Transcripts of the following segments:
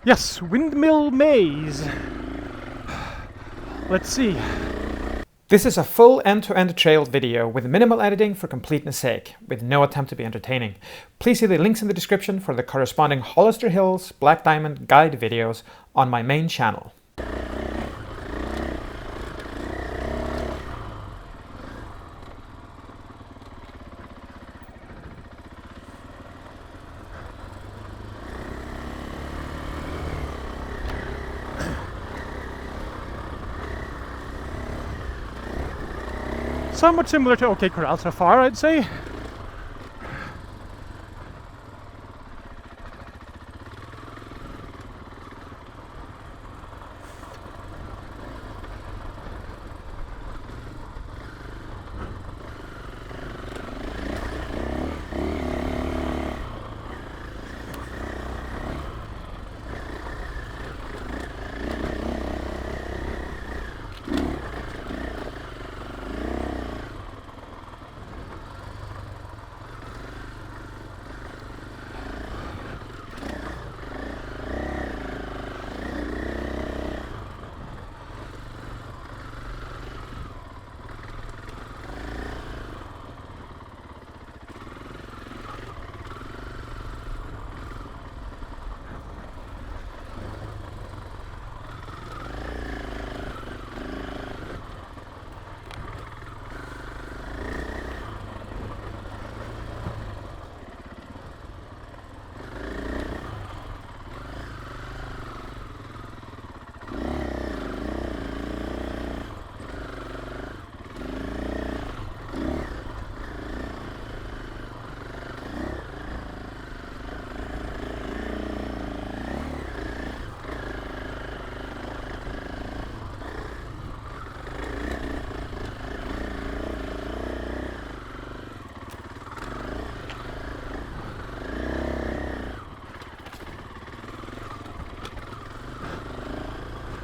Yes, Windmill Maze. Let's see. This is a full end-to-end trail video with minimal editing for completeness sake, with no attempt to be entertaining. Please see the links in the description for the corresponding Hollister Hills Black Diamond guide videos on my main channel. Somewhat similar to OK Corral so far, I'd say.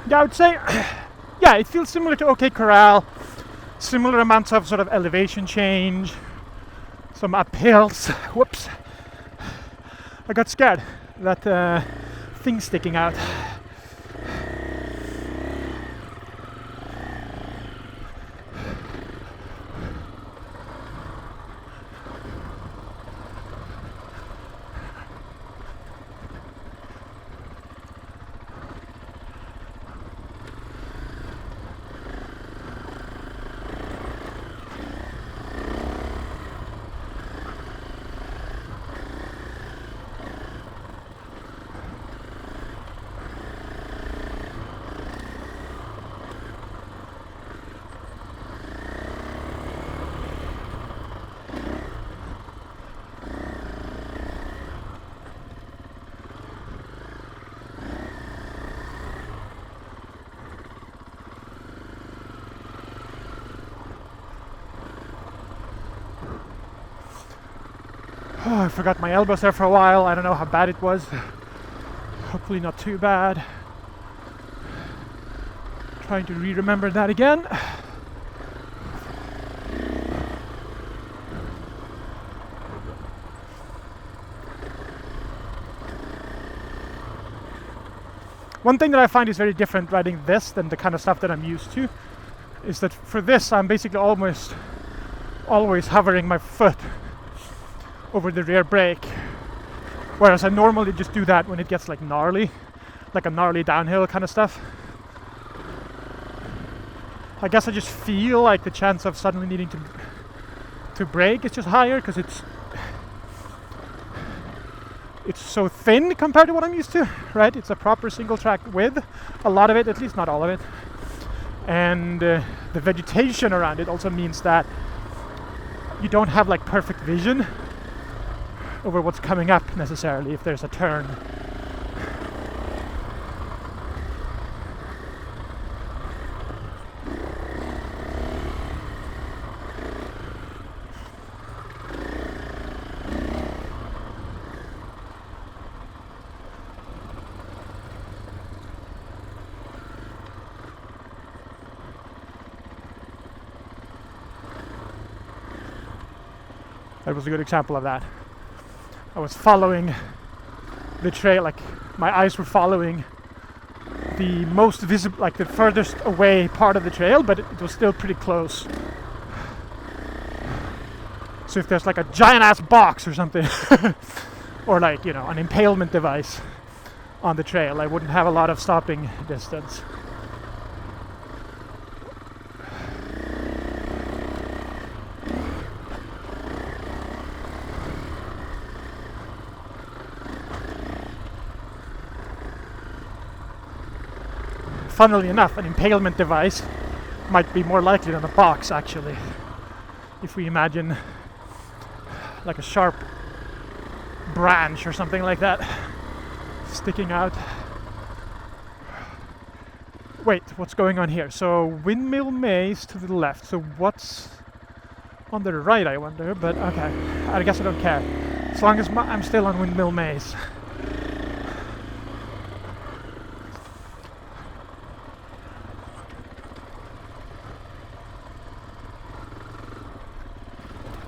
Yeah, I would say, yeah, it feels similar to OK Corral. Similar amounts of sort of elevation change, some uphills. Whoops. I got scared. That thing sticking out. Oh, I forgot my elbows there for a while. I don't know how bad it was. Hopefully not too bad. Trying to remember that again. One thing that I find is very different riding this than the kind of stuff that I'm used to is that for this I'm basically almost always hovering my foot over the rear brake, whereas I normally just do that when it gets like a gnarly downhill kind of stuff. I guess I just feel like the chance of suddenly needing to brake is just higher because it's so thin compared to what I'm used to, right? It's a proper single track width, a lot of it, at least not all of it, and the vegetation around it also means that you don't have like perfect vision over what's coming up necessarily if there's a turn. That was a good example of that. I was following the trail, like my eyes were following the most visible, like the furthest away part of the trail, but it was still pretty close. So if there's like a giant ass box or something, or like, you know, an impalement device on the trail, I wouldn't have a lot of stopping distance. Funnily enough, an impalement device might be more likely than a box, actually. If we imagine like a sharp branch or something like that sticking out. Wait, what's going on here? So Windmill Maze to the left. So what's on the right, I wonder? But okay, I guess I don't care. As long as I'm still on Windmill Maze.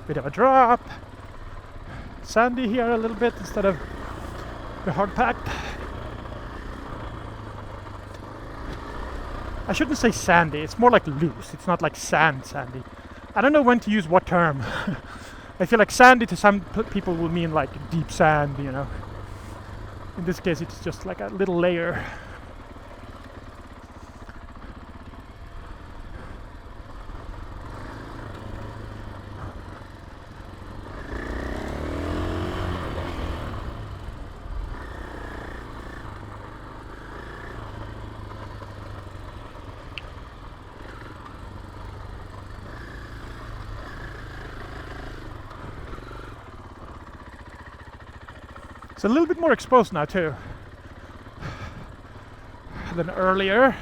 Bit of a drop. Sandy here a little bit instead of the hard packed. I shouldn't say sandy, it's more like loose. It's not like sandy. I don't know when to use what term. I feel like sandy to some people will mean like deep sand, you know. In this case it's just like a little layer. It's a little bit more exposed now too than earlier.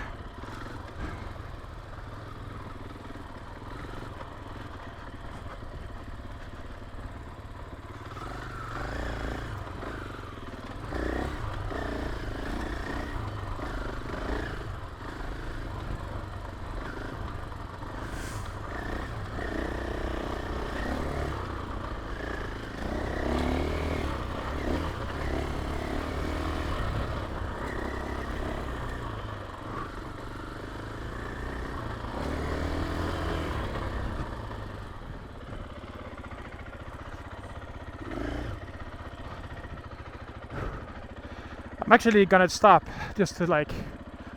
I'm actually gonna stop just to like,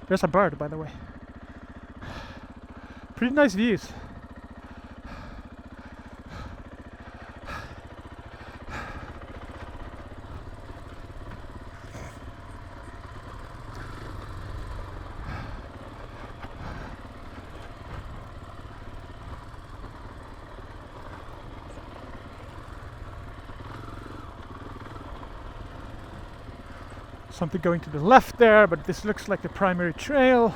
there's a bird by the way. Pretty nice views. Something going to the left there, but this looks like the primary trail.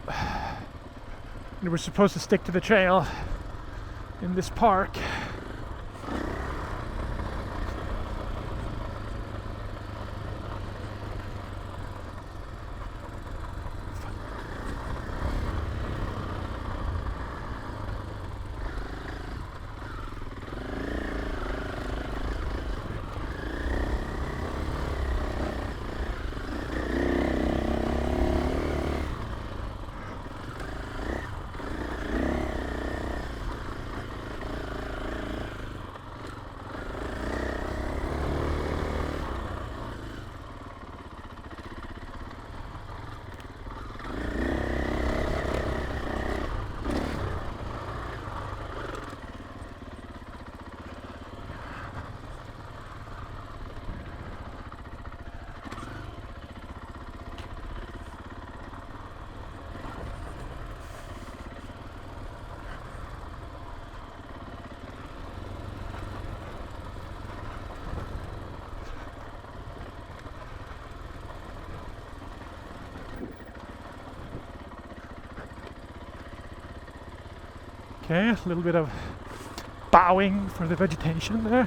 And we're supposed to stick to the trail in this park. Okay, a little bit of bowing for the vegetation there.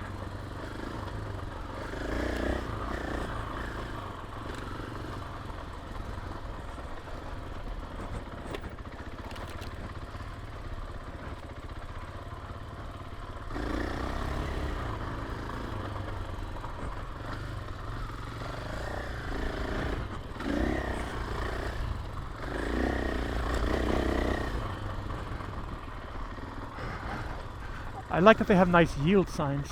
I like that they have nice yield signs.